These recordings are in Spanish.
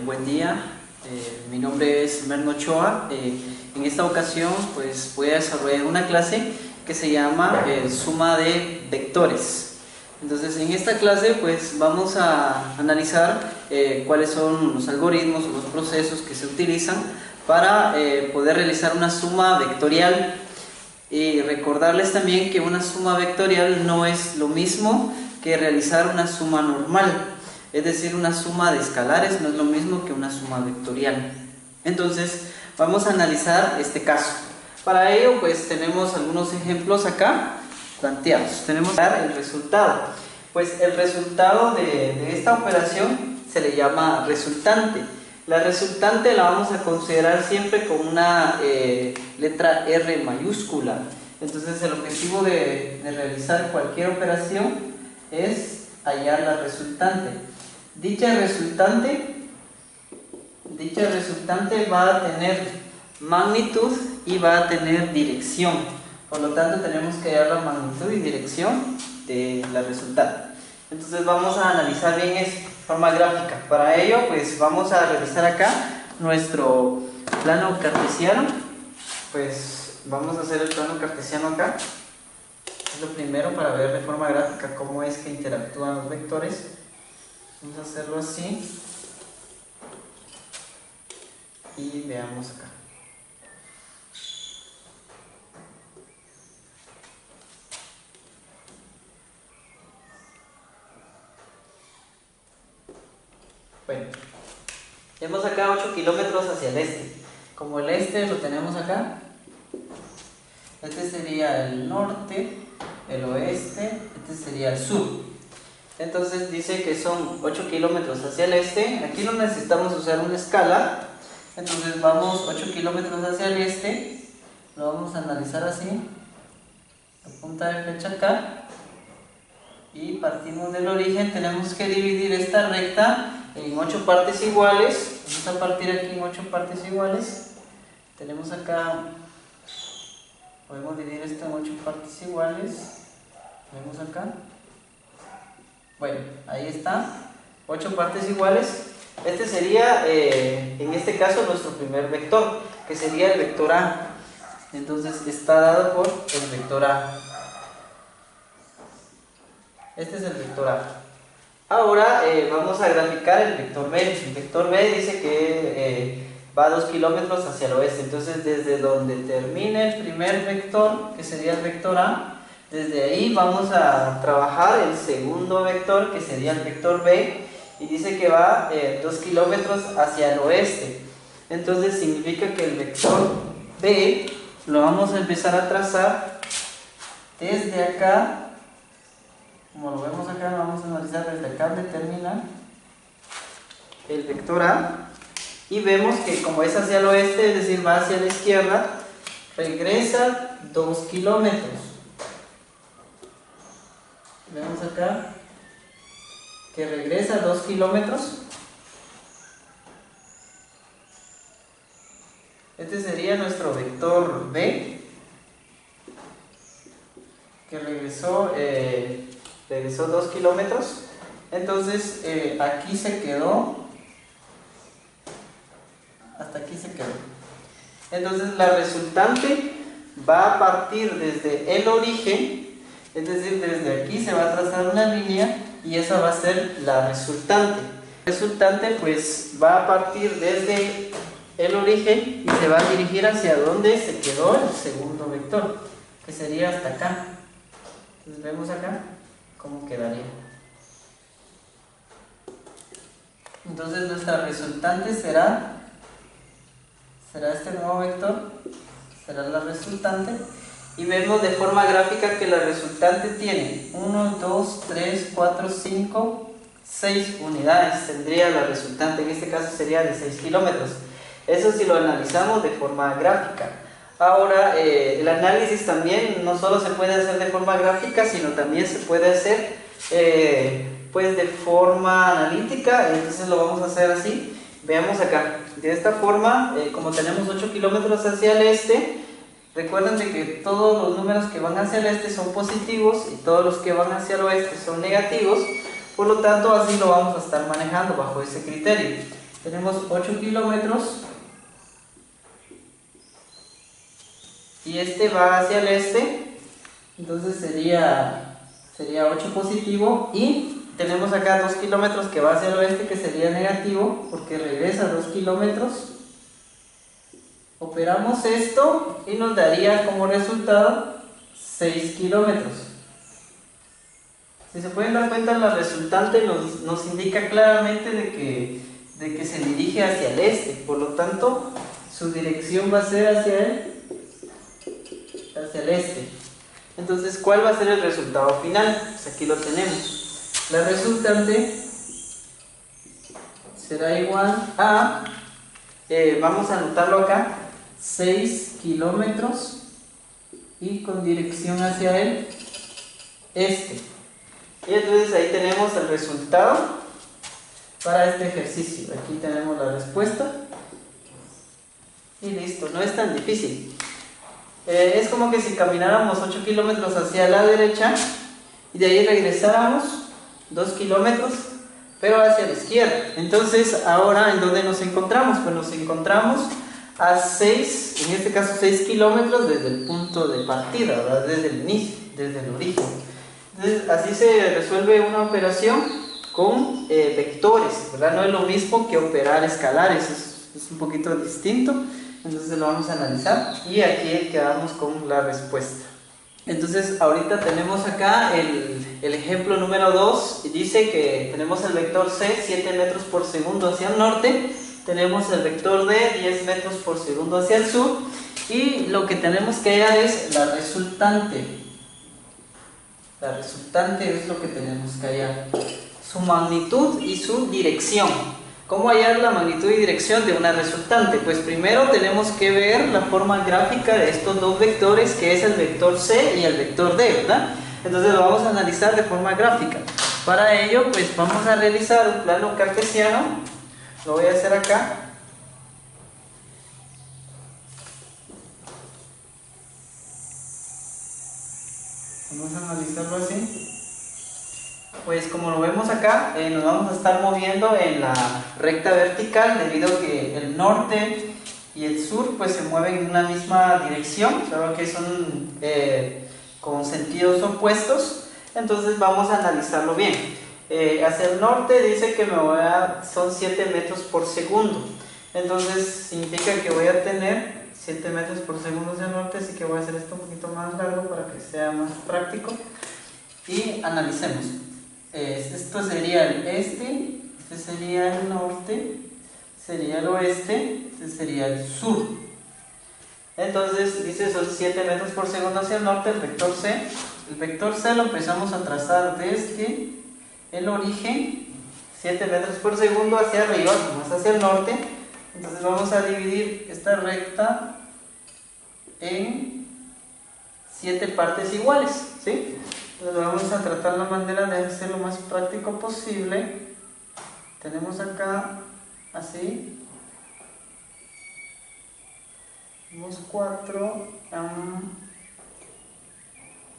Buen día. Mi nombre es Merno Ochoa. En esta ocasión pues voy a desarrollar una clase que se llama suma de vectores. Entonces en esta clase pues vamos a analizar cuáles son los algoritmos o los procesos que se utilizan para poder realizar una suma vectorial. Y recordarles también que una suma vectorial no es lo mismo que realizar una suma normal. Es decir, una suma de escalares no es lo mismo que una suma vectorial. Entonces, vamos a analizar este caso. Para ello, pues tenemos algunos ejemplos acá planteados. Tenemos que dar el resultado. Pues el resultado de esta operación se le llama resultante. La resultante la vamos a considerar siempre con una letra R mayúscula. Entonces, el objetivo de realizar cualquier operación es hallar la resultante. Dicha resultante va a tener magnitud y va a tener dirección. Por lo tanto, tenemos que hallar la magnitud y dirección de la resultante. Entonces, vamos a analizar bien eso de forma gráfica. Para ello, pues vamos a revisar acá nuestro plano cartesiano. Pues vamos a hacer el plano cartesiano acá. Es lo primero para ver de forma gráfica cómo es que interactúan los vectores. Vamos a hacerlo así y veamos acá. Bueno, tenemos acá 8 kilómetros hacia el este. Como el este lo tenemos acá, este sería el norte, el oeste, este sería el sur. Entonces dice que son 8 kilómetros hacia el este. Aquí no necesitamos usar una escala. Entonces vamos 8 kilómetros hacia el este. Lo vamos a analizar así. La punta de flecha acá. Y partimos del origen. Tenemos que dividir esta recta en 8 partes iguales. Vamos a partir aquí en 8 partes iguales. Tenemos acá, podemos dividir esto en 8 partes iguales. Vemos acá. Bueno, ahí está, 8 partes iguales. Este sería, en este caso, nuestro primer vector, que sería el vector A. Entonces está dado por el vector A. Este es el vector A. Ahora vamos a graficar el vector B. El vector B dice que va 2 kilómetros hacia el oeste. Entonces, desde donde termine el primer vector, que sería el vector A, desde ahí vamos a trabajar el segundo vector, que sería el vector B, y dice que va 2 kilómetros hacia el oeste. Entonces significa que el vector B lo vamos a empezar a trazar desde acá. Como lo vemos acá, lo vamos a analizar desde acá donde termina el vector A, y vemos que como es hacia el oeste, es decir, va hacia la izquierda, regresa 2 kilómetros. Vemos acá que regresa 2 kilómetros. Este sería nuestro vector B, que regresó 2 kilómetros. Entonces aquí se quedó, hasta aquí se quedó. Entonces la resultante va a partir desde el origen. Es decir, desde aquí se va a trazar una línea y esa va a ser la resultante. La resultante pues va a partir desde el origen y se va a dirigir hacia donde se quedó el segundo vector, que sería hasta acá. Entonces vemos acá cómo quedaría. Entonces nuestra resultante será este nuevo vector, será la resultante. Y vemos de forma gráfica que la resultante tiene 1, 2, 3, 4, 5, 6 unidades. Tendría la resultante, en este caso sería de 6 kilómetros. Eso si lo analizamos de forma gráfica. Ahora, el análisis también no solo se puede hacer de forma gráfica, sino también se puede hacer pues de forma analítica. Entonces lo vamos a hacer así. Veamos acá. De esta forma, como tenemos 8 kilómetros hacia el este, recuerden de que todos los números que van hacia el este son positivos y todos los que van hacia el oeste son negativos. Por lo tanto, así lo vamos a estar manejando bajo ese criterio. tenemos 8 kilómetros y este va hacia el este, entonces sería 8 positivo, y tenemos acá 2 kilómetros que va hacia el oeste, que sería negativo porque regresa 2 kilómetros. Operamos esto y nos daría como resultado 6 kilómetros. Si se pueden dar cuenta, la resultante nos indica claramente de que se dirige hacia el este, por lo tanto su dirección va a ser hacia el este. Entonces, ¿cuál va a ser el resultado final? Pues aquí lo tenemos. La resultante será igual a, vamos a anotarlo acá, 6 kilómetros y con dirección hacia el este. Y entonces ahí tenemos el resultado para este ejercicio. Aquí tenemos la respuesta y listo, no es tan difícil. Es como que si camináramos 8 kilómetros hacia la derecha y de ahí regresáramos 2 kilómetros pero hacia la izquierda. Entonces ahora, ¿en dónde nos encontramos? Pues nos encontramos a 6, en este caso 6 kilómetros desde el punto de partida, ¿verdad? Desde el inicio, desde el origen. Entonces, así se resuelve una operación con vectores, ¿verdad? No es lo mismo que operar escalares, es un poquito distinto. Entonces lo vamos a analizar y aquí quedamos con la respuesta. Entonces ahorita tenemos acá el ejemplo número 2, y dice que tenemos el vector C 7 metros por segundo hacia el norte, tenemos el vector D 10 metros por segundo hacia el sur, y lo que tenemos que hallar es la resultante. La resultante es lo que tenemos que hallar, su magnitud y su dirección. ¿Cómo hallar la magnitud y dirección de una resultante? Pues primero tenemos que ver la forma gráfica de estos dos vectores, que es el vector C y el vector D, ¿verdad? Entonces lo vamos a analizar de forma gráfica. Para ello, pues vamos a realizar un plano cartesiano. Lo voy a hacer acá. Vamos a analizarlo así. Pues como lo vemos acá, nos vamos a estar moviendo en la recta vertical, debido a que el norte y el sur pues se mueven en una misma dirección, solo que son con sentidos opuestos. Entonces vamos a analizarlo bien. Hacia el norte dice que son 7 metros por segundo, entonces significa que voy a tener 7 metros por segundo hacia el norte, así que voy a hacer esto un poquito más largo para que sea más práctico. Y analicemos. Esto sería el este, este sería el norte, sería el oeste, este sería el sur. Entonces dice son 7 metros por segundo hacia el norte, el vector C. El vector C lo empezamos a trazar desde el origen, 7 metros por segundo hacia arriba, más hacia el norte. Entonces vamos a dividir esta recta en 7 partes iguales, ¿sí? Entonces vamos a tratar la manera de hacer lo más práctico posible. Tenemos acá así, tenemos 4,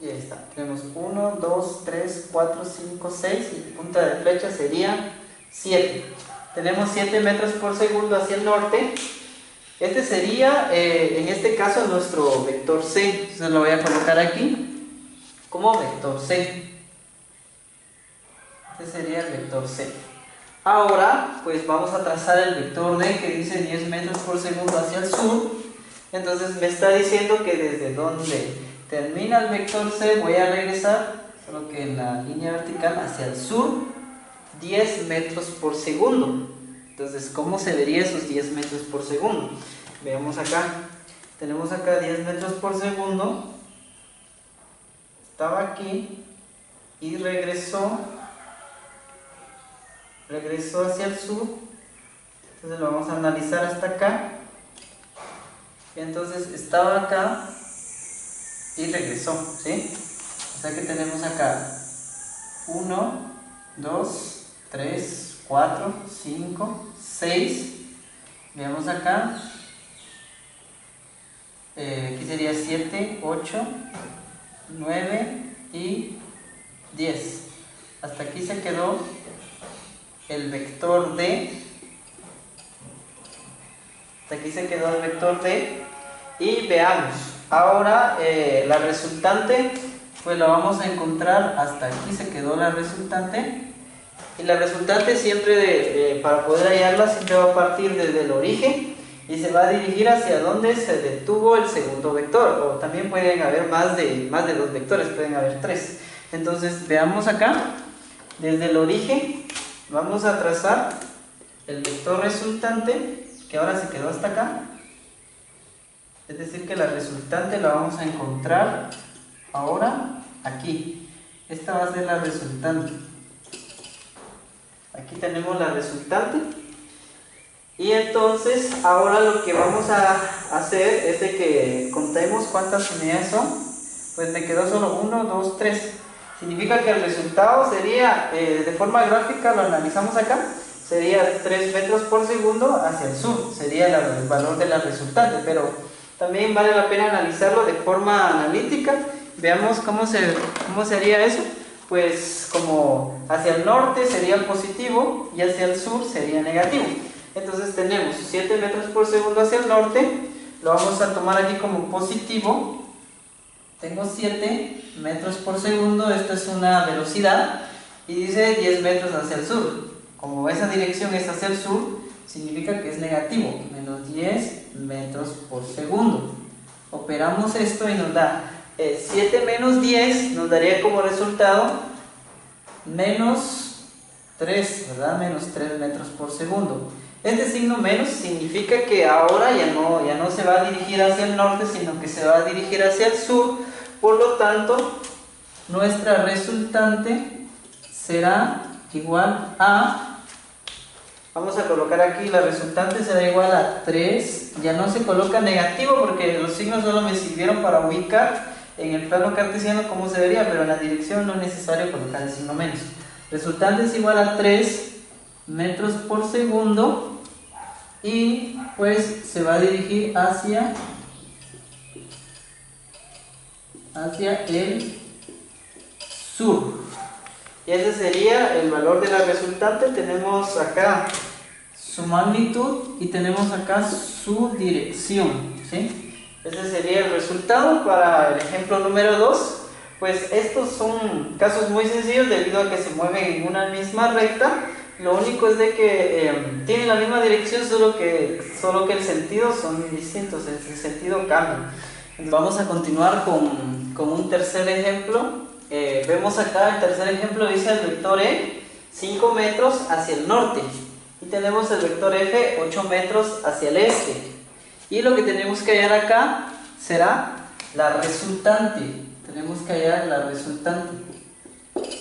y ahí está, tenemos 1, 2, 3, 4, 5, 6 y punta de flecha sería 7. Tenemos 7 metros por segundo hacia el norte. Este sería, en este caso, nuestro vector C. Entonces lo voy a colocar aquí como vector C. Este sería el vector C. Ahora, pues vamos a trazar el vector D, que dice 10 metros por segundo hacia el sur. Entonces me está diciendo que desde donde termina el vector C voy a regresar, solo que en la línea vertical, hacia el sur, 10 metros por segundo. Entonces, ¿cómo se vería esos 10 metros por segundo? Veamos acá. Tenemos acá 10 metros por segundo. Estaba aquí y regresó hacia el sur. Entonces lo vamos a analizar hasta acá. Entonces estaba acá y regresó, ¿sí? O sea que tenemos acá 1, 2, 3, 4, 5, 6. Veamos acá. Aquí sería 7, 8, 9 y 10. Hasta aquí se quedó el vector D. Hasta aquí se quedó el vector B. Y veamos, ahora la resultante, pues la vamos a encontrar, hasta aquí se quedó la resultante. Y la resultante siempre, para poder hallarla, siempre va a partir desde el origen y se va a dirigir hacia donde se detuvo el segundo vector. O también pueden haber más de 2 vectores, pueden haber 3. Entonces veamos acá, desde el origen vamos a trazar el vector resultante, que ahora se quedó hasta acá. Es decir, que la resultante la vamos a encontrar ahora aquí. Esta va a ser la resultante. Aquí tenemos la resultante. Y entonces ahora lo que vamos a hacer es de que contemos cuántas unidades son. Pues me quedó solo 1, 2, 3. Significa que el resultado sería, de forma gráfica lo analizamos acá, sería 3 metros por segundo hacia el sur. Sería el valor de la resultante, pero también vale la pena analizarlo de forma analítica. Veamos cómo se haría eso. Pues como hacia el norte sería positivo y hacia el sur sería negativo. Entonces tenemos 7 metros por segundo hacia el norte, lo vamos a tomar aquí como positivo. Tengo 7 metros por segundo, esta es una velocidad, y dice 10 metros hacia el sur. Como esa dirección es hacia el sur, significa que es negativo, menos 10 metros por segundo. Operamos esto y nos da 7 menos 10, nos daría como resultado menos 3, ¿verdad? Menos 3 metros por segundo. Este signo menos significa que ahora ya no se va a dirigir hacia el norte, sino que se va a dirigir hacia el sur. Por lo tanto, nuestra resultante será igual a, vamos a colocar aquí, la resultante será igual a 3, ya no se coloca negativo porque los signos solo me sirvieron para ubicar en el plano cartesiano cómo se vería, pero en la dirección no es necesario colocar el signo menos. Resultante es igual a 3 metros por segundo y pues se va a dirigir hacia el sur. Y ese sería el valor de la resultante. Tenemos acá su magnitud y tenemos acá su dirección, ¿sí? Ese sería el resultado para el ejemplo número 2. Pues estos son casos muy sencillos debido a que se mueven en una misma recta. Lo único es de que tienen la misma dirección, solo que el sentido son distintos, el sentido cambia. Vamos a continuar con un tercer ejemplo. Vemos acá el tercer ejemplo, dice el vector E 5 metros hacia el norte y tenemos el vector F 8 metros hacia el este, y lo que tenemos que hallar acá será la resultante. Tenemos que hallar la resultante.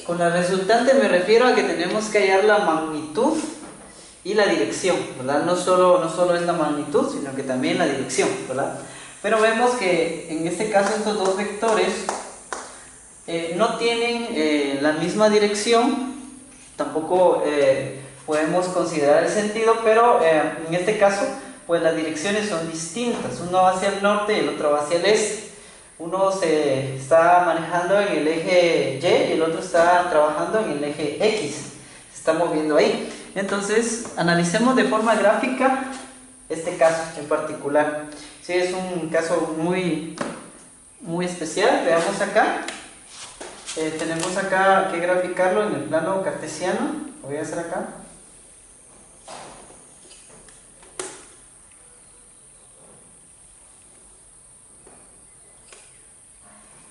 Con la resultante me refiero a que tenemos que hallar la magnitud y la dirección, ¿verdad? No solo es la magnitud, sino que también la dirección, ¿verdad? Pero vemos que en este caso estos dos vectores no tienen la misma dirección, tampoco podemos considerar el sentido, pero en este caso pues las direcciones son distintas, uno va hacia el norte y el otro va hacia el este. Uno se está manejando en el eje Y y el otro está trabajando en el eje X, se está moviendo ahí. Entonces analicemos de forma gráfica este caso en particular. Sí, es un caso muy especial. Veamos acá. Tenemos acá que graficarlo en el plano cartesiano. Lo voy a hacer acá.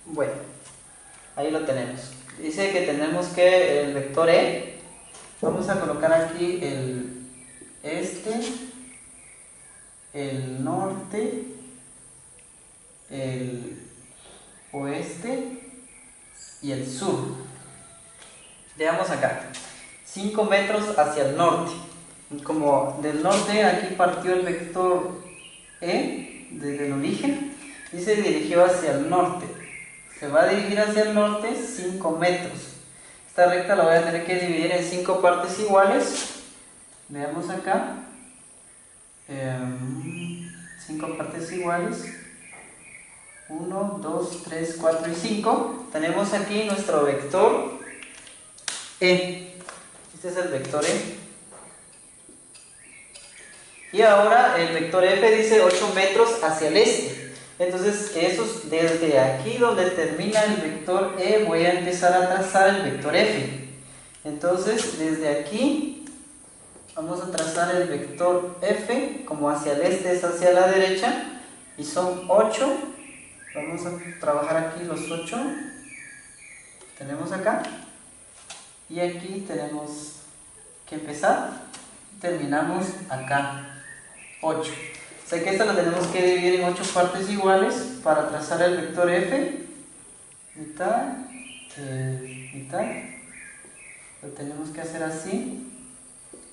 Bueno, ahí lo tenemos. Dice que tenemos que el vector E, vamos a colocar aquí el este, el norte, el oeste y el sur. Veamos acá, 5 metros hacia el norte. Como del norte aquí partió el vector E desde el origen y se dirigió hacia el norte. Se va a dirigir hacia el norte 5 metros. Esta recta la voy a tener que dividir en 5 partes iguales. Veamos acá. 5 partes iguales. 1, 2, 3, 4 y 5. Tenemos aquí nuestro vector E. Este es el vector E. Y ahora el vector F dice 8 metros hacia el este. Entonces, desde aquí donde termina el vector E, voy a empezar a trazar el vector F. Entonces, desde aquí vamos a trazar el vector F, como hacia el este es hacia la derecha, y son 8. Vamos a trabajar aquí los 8. Tenemos acá. Y aquí tenemos que empezar. Terminamos acá. 8. O sea que esta la tenemos que dividir en 8 partes iguales para trazar el vector F. Mitad, mitad. Lo tenemos que hacer así.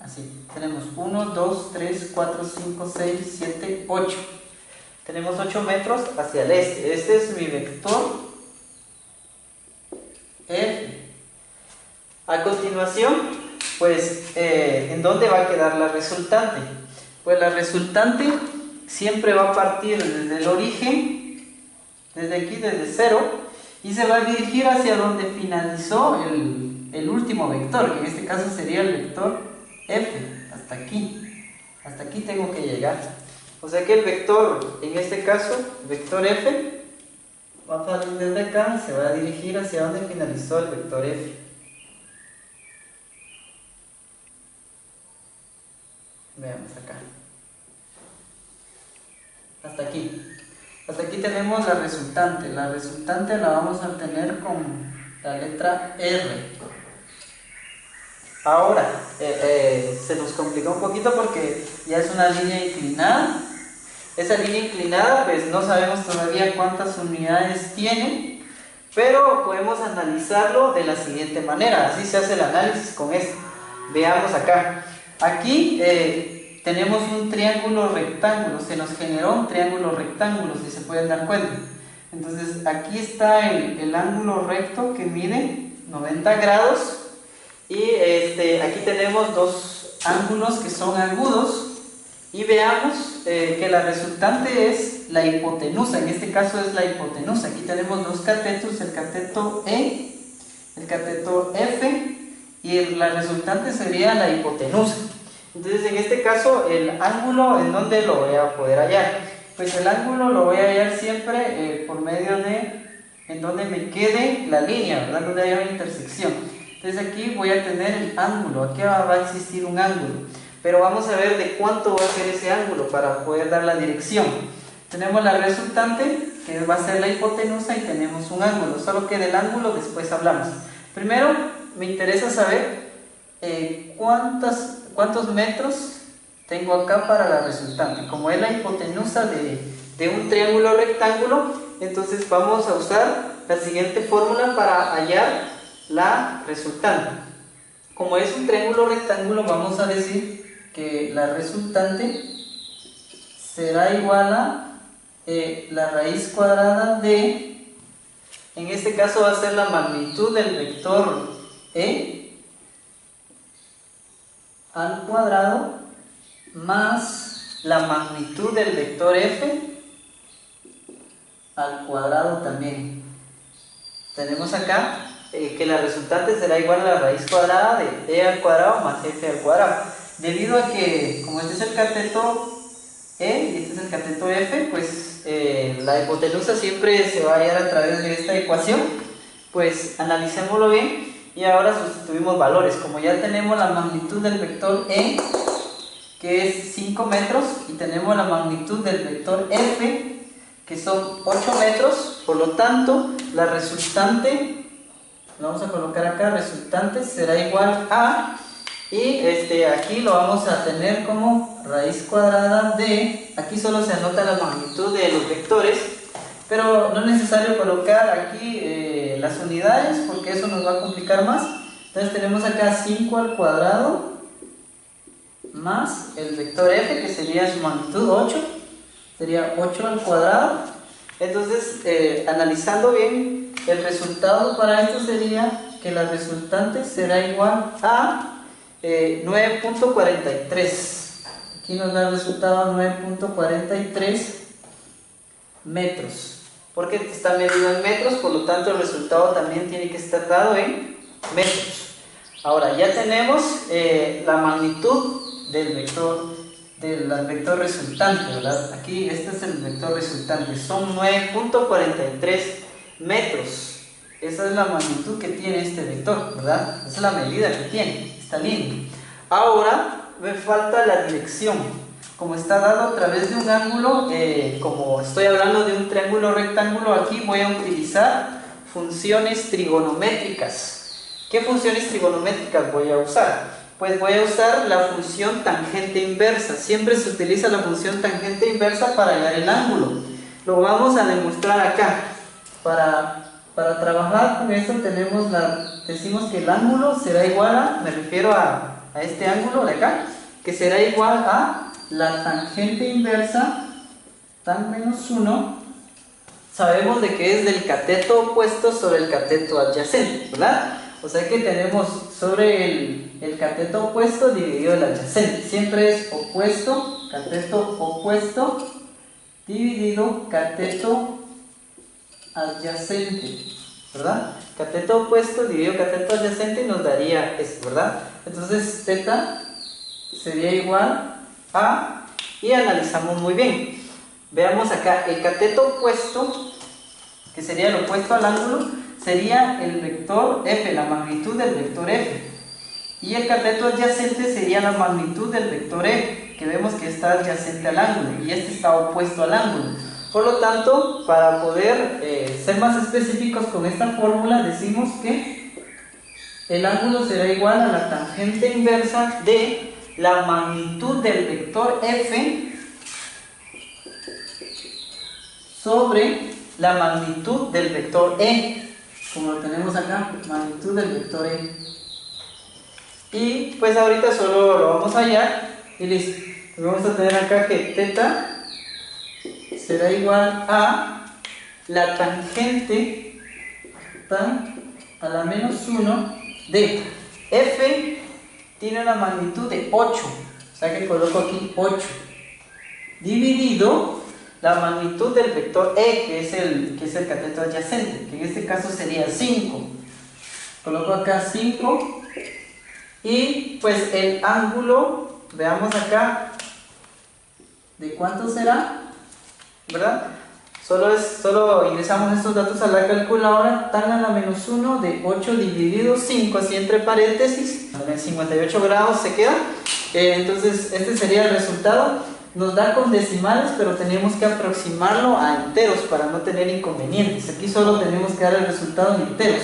Así. Tenemos 1, 2, 3, 4, 5, 6, 7, 8. Tenemos 8 metros hacia el este. Este es mi vector F. A continuación, pues, ¿en dónde va a quedar la resultante? Pues la resultante siempre va a partir desde el origen, desde aquí, desde 0, y se va a dirigir hacia donde finalizó el último vector, que en este caso sería el vector F, hasta aquí. Hasta aquí tengo que llegar. O sea que el vector, en este caso, vector F, va a salir desde acá y se va a dirigir hacia donde finalizó el vector F. Veamos acá. Hasta aquí. Hasta aquí tenemos la resultante. La resultante la vamos a obtener con la letra R. Ahora, se nos complicó un poquito porque ya es una línea inclinada. Esa línea inclinada, pues no sabemos todavía cuántas unidades tiene, pero podemos analizarlo de la siguiente manera. Así se hace el análisis con esto. Veamos acá. Aquí tenemos un triángulo rectángulo. Se nos generó un triángulo rectángulo, si se pueden dar cuenta. Entonces, aquí está el ángulo recto que mide 90 grados. Y aquí tenemos dos ángulos que son agudos. Y veamos que la resultante es la hipotenusa. En este caso es la hipotenusa. Aquí tenemos dos catetos, el cateto E, el cateto F, y la resultante sería la hipotenusa. Entonces, en este caso, el ángulo, ¿en dónde lo voy a poder hallar? Pues el ángulo lo voy a hallar siempre por medio de en donde me quede la línea, ¿verdad? Donde haya una intersección. Entonces aquí voy a tener el ángulo, aquí va a existir un ángulo. Pero vamos a ver de cuánto va a ser ese ángulo para poder dar la dirección. Tenemos la resultante, que va a ser la hipotenusa, y tenemos un ángulo. Solo que del ángulo después hablamos. Primero, me interesa saber cuántos metros tengo acá para la resultante. Como es la hipotenusa de un triángulo rectángulo, entonces vamos a usar la siguiente fórmula para hallar la resultante. Como es un triángulo rectángulo, vamos a decir que la resultante será igual a la raíz cuadrada de, en este caso va a ser la magnitud del vector E al cuadrado más la magnitud del vector F al cuadrado también. Tenemos acá que la resultante será igual a la raíz cuadrada de E al cuadrado más F al cuadrado. Debido a que, como este es el cateto E y este es el cateto F, pues la hipotenusa siempre se va a hallar a través de esta ecuación. Pues analicémoslo bien y ahora sustituimos valores. Como ya tenemos la magnitud del vector E, que es 5 metros, y tenemos la magnitud del vector F, que son 8 metros, por lo tanto, la resultante, lo vamos a colocar acá, resultante será igual a, y aquí lo vamos a tener como raíz cuadrada de, aquí solo se anota la magnitud de los vectores, pero no es necesario colocar aquí las unidades, porque eso nos va a complicar más. Entonces tenemos acá 5 al cuadrado, más el vector F, que sería su magnitud 8, sería 8 al cuadrado. Entonces, analizando bien, el resultado para esto sería que la resultante será igual a 9.43. Aquí nos da el resultado 9.43 metros. Porque está medido en metros, por lo tanto el resultado también tiene que estar dado en metros. Ahora, ya tenemos la magnitud del vector del vector resultante, ¿verdad? Aquí este es el vector resultante, son 9.43 metros. Esa es la magnitud que tiene este vector, ¿verdad? Esa es la medida que tiene esta línea. Ahora me falta la dirección. Como está dado a través de un ángulo, como estoy hablando de un triángulo rectángulo, aquí voy a utilizar funciones trigonométricas. ¿Qué funciones trigonométricas voy a usar? Pues voy a usar la función tangente inversa. Siempre se utiliza la función tangente inversa para hallar el ángulo. Lo vamos a demostrar acá. Para trabajar con esto decimos que el ángulo será igual a, me refiero a este ángulo de acá, que será igual a la tangente inversa tan menos 1. Sabemos de que es del cateto opuesto sobre el cateto adyacente, ¿verdad? O sea que tenemos sobre el cateto opuesto dividido el adyacente. Siempre es opuesto, cateto opuesto, dividido cateto adyacente, ¿verdad? Cateto opuesto dividido cateto adyacente nos daría esto, ¿verdad? Entonces θ sería igual a, y analizamos muy bien. Veamos acá, el cateto opuesto, que sería el opuesto al ángulo, sería el vector f, la magnitud del vector f. Y el cateto adyacente sería la magnitud del vector e, que vemos que está adyacente al ángulo, y este está opuesto al ángulo. Por lo tanto, para poder ser más específicos con esta fórmula, decimos que el ángulo será igual a la tangente inversa de la magnitud del vector f sobre la magnitud del vector e, como lo tenemos acá, magnitud del vector e. Y pues ahorita solo lo vamos a hallar y listo. Vamos a tener acá que θ será igual a la tangente a la menos 1 de f, tiene una magnitud de 8, o sea que coloco aquí 8, dividido la magnitud del vector e, que es el cateto adyacente, que en este caso sería 5. Coloco acá 5. Y pues el ángulo, veamos acá, ¿de cuánto será? ¿Verdad? Solo ingresamos estos datos a la calculadora, tan a la menos 1 de 8 dividido 5, así entre paréntesis, en 58 grados se queda. Entonces este sería el resultado. Nos da con decimales, pero tenemos que aproximarlo a enteros para no tener inconvenientes. Aquí solo tenemos que dar el resultado en enteros.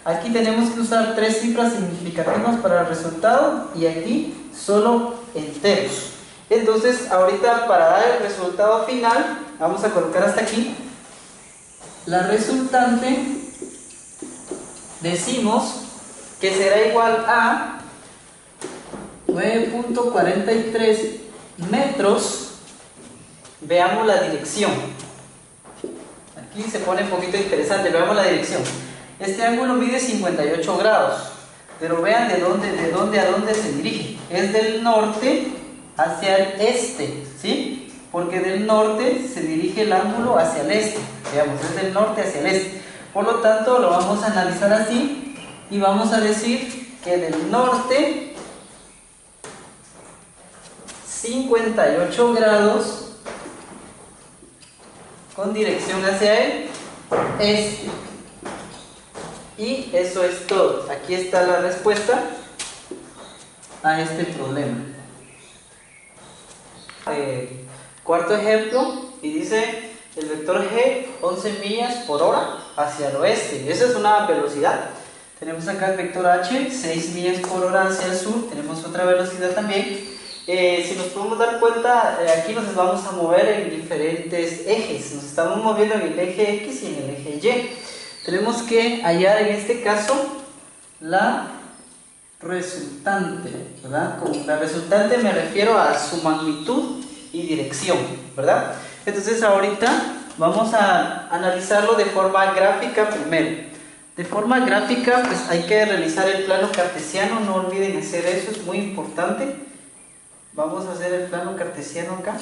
Aquí tenemos que usar 3 cifras significativas para el resultado y aquí solo enteros. Entonces ahorita para dar el resultado final, vamos a colocar hasta aquí. La resultante decimos que será igual a 9.43 metros. Veamos la dirección. Aquí se pone un poquito interesante, veamos la dirección. Este ángulo mide 58 grados, pero vean de dónde a dónde se dirige. Es del norte hacia el este, ¿sí? Porque del norte se dirige el ángulo hacia el este. Veamos, es del norte hacia el este. Por lo tanto, lo vamos a analizar así y vamos a decir que del norte 58 grados con dirección hacia el este. Y eso es todo. Aquí está la respuesta a este problema. Cuarto ejemplo, y dice el vector g 11 millas por hora hacia el oeste. Esa es una velocidad. Tenemos acá el vector h 6 millas por hora hacia el sur. Tenemos otra velocidad también. Si nos podemos dar cuenta, aquí nos vamos a mover en diferentes ejes. Nos estamos moviendo en el eje x y en el eje y. Tenemos que hallar en este caso la resultante, ¿verdad? Con la resultante me refiero a su magnitud y dirección, ¿verdad? Entonces ahorita vamos a analizarlo de forma gráfica primero. De forma gráfica, pues hay que realizar el plano cartesiano, no olviden hacer eso, es muy importante. Vamos a hacer el plano cartesiano acá.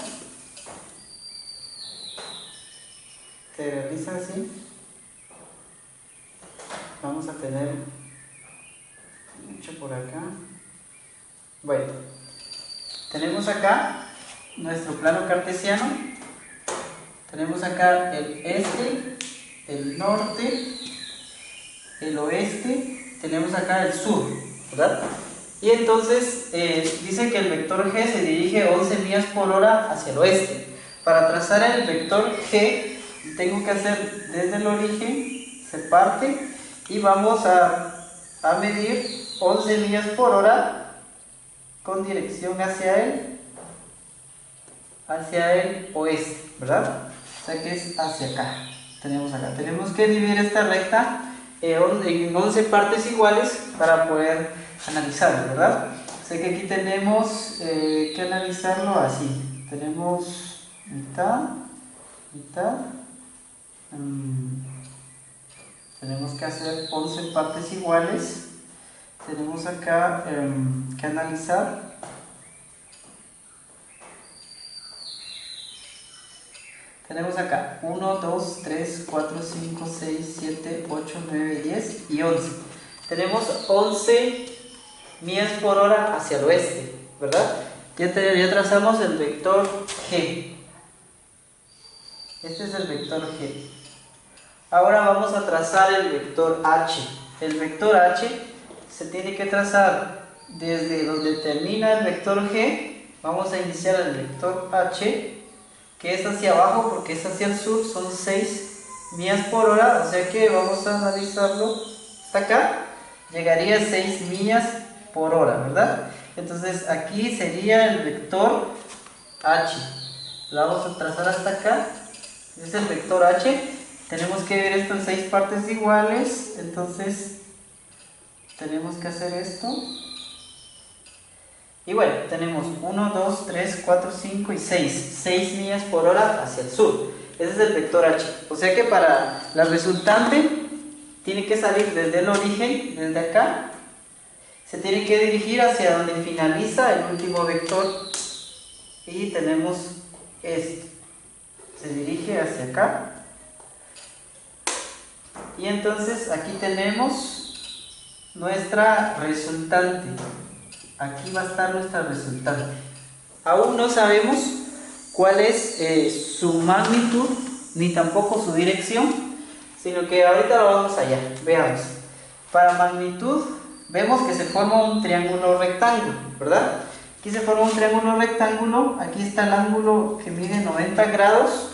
Se realiza así. Vamos a tener mucho por acá. Bueno, tenemos acá nuestro plano cartesiano. Tenemos acá el este, el norte, el oeste, tenemos acá el sur, ¿verdad? Y entonces dice que el vector G se dirige 11 millas por hora hacia el oeste. Para trazar el vector G tengo que hacer desde el origen, se parte y vamos a medir 11 millas por hora con dirección hacia el oeste, ¿verdad? O sea que es hacia acá. Tenemos que dividir esta recta en 11 partes iguales para poder analizarlo, ¿verdad? O sea que aquí tenemos que analizarlo así. Tenemos mitad, mitad. Tenemos que hacer 11 partes iguales. Tenemos acá que analizar. Tenemos acá 1, 2, 3, 4, 5, 6, 7, 8, 9, 10 y 11. Tenemos 11 millas por hora hacia el oeste, ¿verdad? Ya trazamos el vector G. Este es el vector G. Ahora vamos a trazar el vector H. El vector H se tiene que trazar desde donde termina el vector G. Vamos a iniciar el vector H, que es hacia abajo porque es hacia el sur, son 6 millas por hora, o sea que vamos a analizarlo hasta acá, llegaría a 6 millas por hora, ¿verdad? Entonces aquí sería el vector H, lo vamos a trazar hasta acá, es el vector H, tenemos que ver esto en 6 partes iguales, entonces tenemos que hacer esto. Y bueno, tenemos 1, 2, 3, 4, 5 y 6. 6 millas por hora hacia el sur. Ese es el vector H. O sea que para la resultante tiene que salir desde el origen, desde acá. Se tiene que dirigir hacia donde finaliza el último vector. Y tenemos esto. Se dirige hacia acá. Y entonces aquí tenemos nuestra resultante. Aquí va a estar nuestra resultante. Aún no sabemos cuál es su magnitud, ni tampoco su dirección, sino que ahorita lo vamos allá. Veamos. Para magnitud, vemos que se forma un triángulo rectángulo, ¿verdad? Aquí se forma un triángulo rectángulo, aquí está el ángulo que mide 90 grados,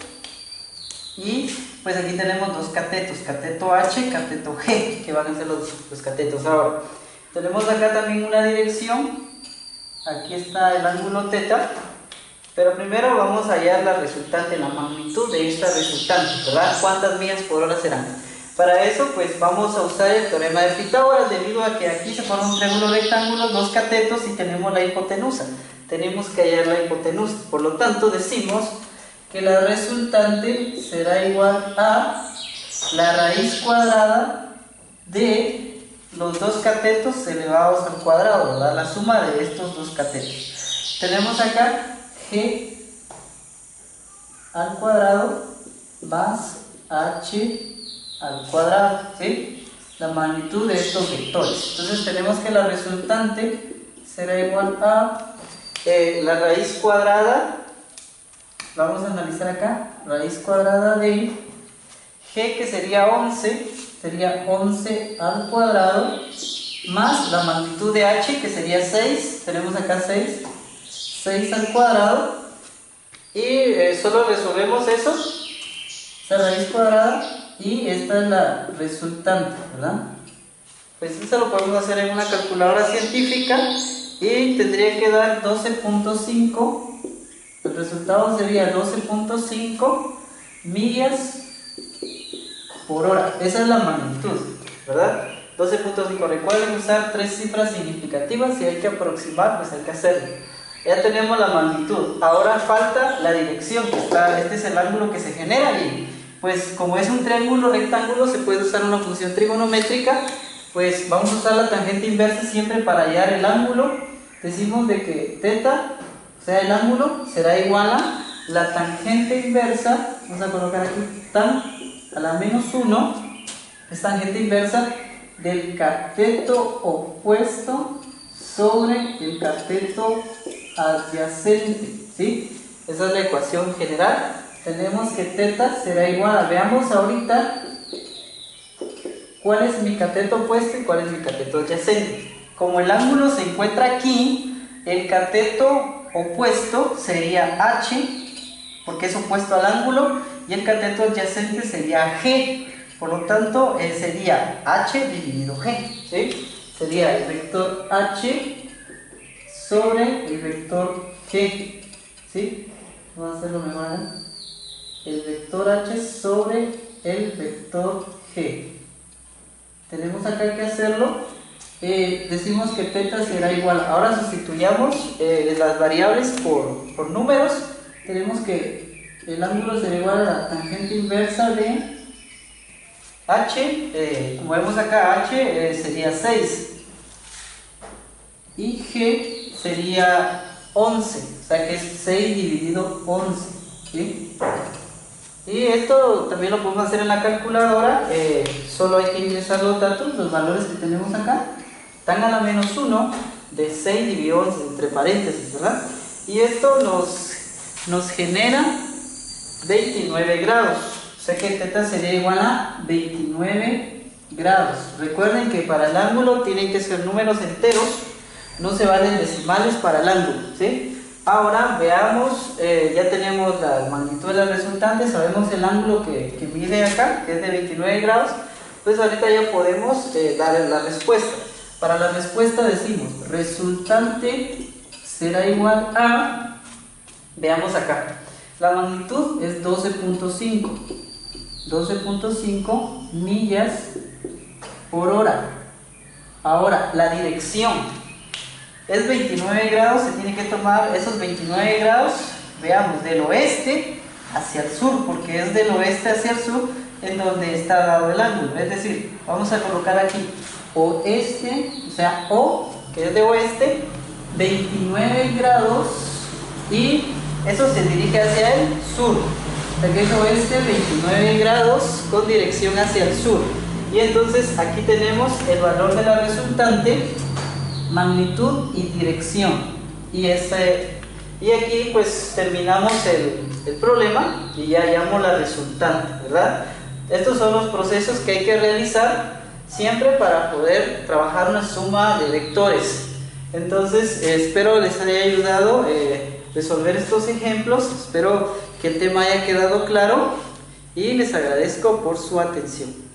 y pues aquí tenemos dos catetos, cateto H, cateto G, que van a ser los catetos ahora. Tenemos acá también una dirección, aquí está el ángulo θ, pero primero vamos a hallar la resultante, la magnitud de esta resultante, ¿verdad? ¿Cuántas millas por hora serán? Para eso pues vamos a usar el teorema de Pitágoras, debido a que aquí se forma un triángulo rectángulo, dos catetos y tenemos la hipotenusa. Tenemos que hallar la hipotenusa, por lo tanto decimos que la resultante será igual a la raíz cuadrada de los dos catetos elevados al cuadrado, ¿verdad? La suma de estos dos catetos. Tenemos acá G al cuadrado más H al cuadrado, ¿sí? La magnitud de estos vectores. Entonces tenemos que la resultante será igual a la raíz cuadrada, vamos a analizar acá, raíz cuadrada de G, que sería 11, sería 11 al cuadrado, más la magnitud de H, que sería 6, tenemos acá 6 al cuadrado, y solo resolvemos eso, esa raíz cuadrada, y esta es la resultante, ¿verdad? Pues esto lo podemos hacer en una calculadora científica, y tendría que dar 12.5, el resultado sería 12.5 millas por hora. Esa es la magnitud, ¿verdad? 12.5. Recuerden usar 3 cifras significativas, y hay que aproximar, pues hay que hacerlo. Ya tenemos la magnitud. Ahora falta la dirección, que está, este es el ángulo que se genera, y pues como es un triángulo rectángulo se puede usar una función trigonométrica. Pues vamos a usar la tangente inversa siempre para hallar el ángulo. Decimos de que θ, o sea el ángulo, será igual a la tangente inversa, vamos a colocar aquí tan a la menos 1, es tangente inversa del cateto opuesto sobre el cateto adyacente, ¿sí? Esa es la ecuación general. Tenemos que teta será igual a, veamos ahorita cuál es mi cateto opuesto y cuál es mi cateto adyacente. Como el ángulo se encuentra aquí, el cateto opuesto sería H, porque es opuesto al ángulo, y el cateto adyacente sería G. Por lo tanto, sería H dividido G, ¿sí? Sería el vector H sobre el vector G, ¿sí? Vamos a hacerlo mejor, ¿eh? El vector H sobre el vector G. Tenemos acá que hacerlo. Decimos que teta será igual. Ahora sustituyamos las variables por números. Tenemos que el ángulo será igual a la tangente inversa de H. Como vemos acá, H sería 6 y G sería 11, o sea que es 6 dividido 11, ¿sí? Y esto también lo podemos hacer en la calculadora. Solo hay que ingresar los datos, los valores que tenemos acá. Tan a la menos 1 de 6 dividido 11 entre paréntesis, ¿verdad? Y esto nos genera 29 grados. O sea que teta sería igual a 29 grados. Recuerden que para el ángulo tienen que ser números enteros, no se valen decimales para el ángulo, ¿sí? Ahora veamos, ya tenemos la magnitud de la resultante, sabemos el ángulo que mide acá, que es de 29 grados. Pues ahorita ya podemos dar la respuesta. Para la respuesta decimos, resultante será igual a, veamos acá, la magnitud es 12.5 millas por hora. Ahora, la dirección es 29 grados, se tiene que tomar esos 29 grados, veamos, del oeste hacia el sur, porque es del oeste hacia el sur en donde está dado el ángulo. Es decir, vamos a colocar aquí oeste, o sea, O, que es de oeste, 29 grados, y eso se dirige hacia el sur. O sea que es oeste, 29 grados con dirección hacia el sur. Y entonces aquí tenemos el valor de la resultante, magnitud y dirección. Y aquí pues terminamos el problema y ya hallamos la resultante, ¿verdad? Estos son los procesos que hay que realizar siempre para poder trabajar una suma de vectores. Entonces espero les haya ayudado resolver estos ejemplos. Espero que el tema haya quedado claro y les agradezco por su atención.